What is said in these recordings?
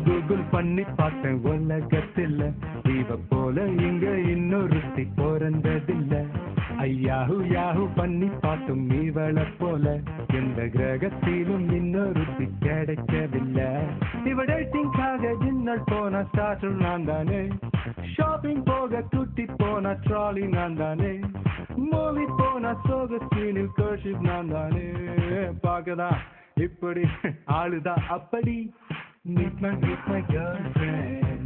Google பண்ணி பார்த்தேன் உலகத்தில் இவ போல இங்க இன்னொருத்தி பிறந்ததில்ல. ஐயாஹு யாஹு பண்ணி பார்த்தும் இவளை போல எந்த கிரகத்திலும் இன்னொருத்தி கிடைக்கவில்லை. இவ டேட்டிங்காக டின்னர் போன ஸ்டார்டர் நான் தானே, ஷாப்பிங் போக கூட்டி போன ட்ராலி நான் தானே, மூவி போன சோக ஸ்கிரீனில் கர்ஷிப் நான் தானே. பார்க்கதான் இப்படி ஆளுதான் அப்படி. Meet my girlfriend,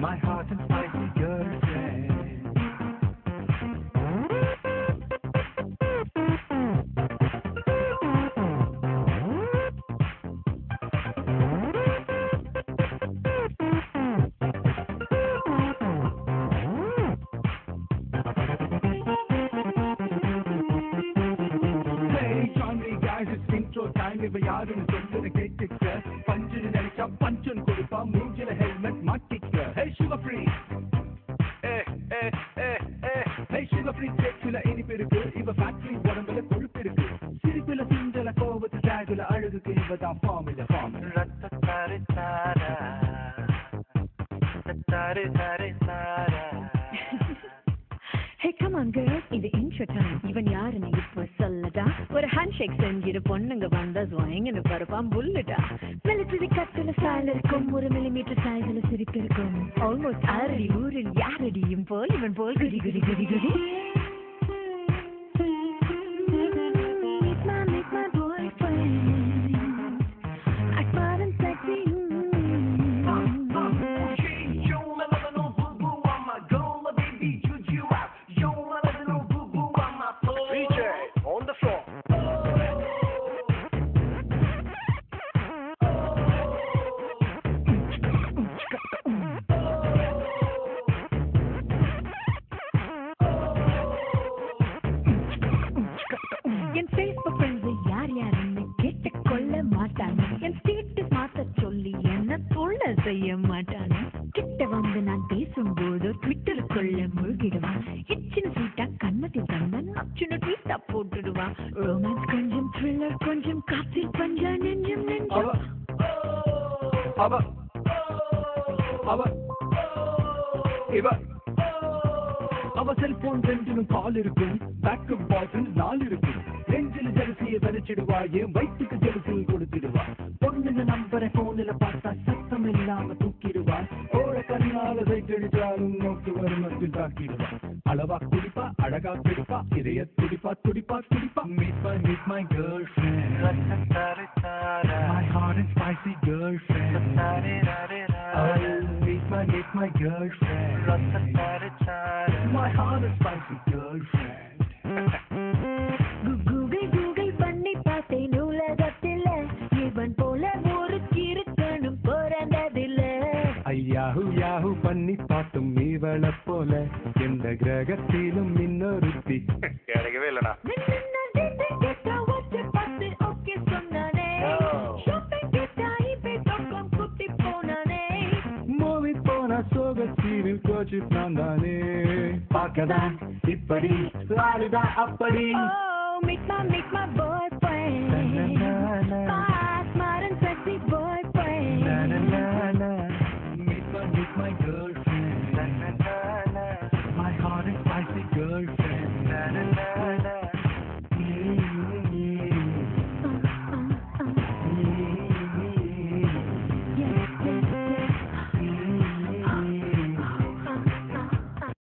my hot and spicy girlfriend. Hey, join me guys, it's intro time. If I are in the get it பஞ்சு நினைச்சா பஞ்சன் கொடுப்பா, மூஞ்சில ஹெல்மெட் மாட்டிக்க. Hey sugar free, hey sugar free செக்ல இனிப்பு இருக்கு, இவ ஃபேக்டரி உடம்புல கொழுப்பு இருக்கு, சிரிப்புல சிந்தல கோபத்து ஜாகுல அழகுக்கு இவதான் ஃபார்முலா ஃபார்முலா. ரத்தத்தாரி தாரா தாரி தாரி தாரா. Hey come on girls, இது intro time. இவன் யாருன்னு இப்போ சொல்லடா. ஒரு ஹேண்ட்ஷேக் செஞ்சிரு பொண்ணுங்க வந்தா ஸ்வாயிங்னு பரப்பான் புல்லுடா. மிலிட்டரி கட்டுல ஸ்டைல் இருக்கும், ஒரு மில்லிமீட்டர் சைஸ்ல சிரிப்பு இருக்கும். ஆல்மோஸ்ட் ஆறடி ஊரில் யாரடியும் போல் இவன் போல் குடி குடி குடி குடி. Meet my boyfriend, I smart and sexy. N Facebook friends யார் யாருன்னு கேட்டுக்கொள்ள மாட்டாங்க. என் ஸ்டேட்டஸ் மாத்த சொல்லி என்ன தொல்லை செய்ய மாட்டாங்க. கிட்ட வந்து நான் பேசும்போது ட்விட்டருக்குள்ள மூழ்கிடுவான். ஹிச்சின சீட்டா கண்ணத்தில் தந்தா நச்சுன்னு ட்வீட்டா போட்டுடுவான். ரொமான்ஸ் கொஞ்சம், த்ரில்லர் கொஞ்சம், காத்தில் பஞ்சா நெஞ்சம் நெஞ்சம். அவ செல்போன் ரெண்டிலும் கால் இருக்கும், பேக்கப் பாட்டில் 4 இருக்கும். நெஞ்சில் ஜெலசியை விதைச்சிடுவா, என் வயிற்றுக்கு ஜெலசில் கொடுத்துடுவா. பொண்ணுங்க நம்பரை போன்ல பார்த்தா சத்தம் இல்லாம தூக்கிடுவா. ஓட கண்ணால வைத்தெடுத்தாலும் நோக்கு வருமத்தில் தாக்கிடுவா. அளவா குடிப்பா, அழகா பிடிப்பா, இதய துடிப்பா துடிப்பா துடிப்பா. Meet my girlfriend, my hot and spicy girlfriend. Meet my girlfriend, my hot and spicy girlfriend. Google பண்ணி பார்த்தேன் உலகத்தில் இவன் போல ஒரு கிறுக்கனும் பிறந்ததில்ல. ஐயாஹு யாஹு பண்ணி பார்த்தும் இவளை போல எந்த கிரகத்திலும் இன்னொருத்தி கிடைக்கவே இல்லடா. மூவி போன சோக சீனில் கோச்சு நான் தானே. பார்க்கதான் இப்படி ஆளுதான் அப்படி. Meet my boyfriend.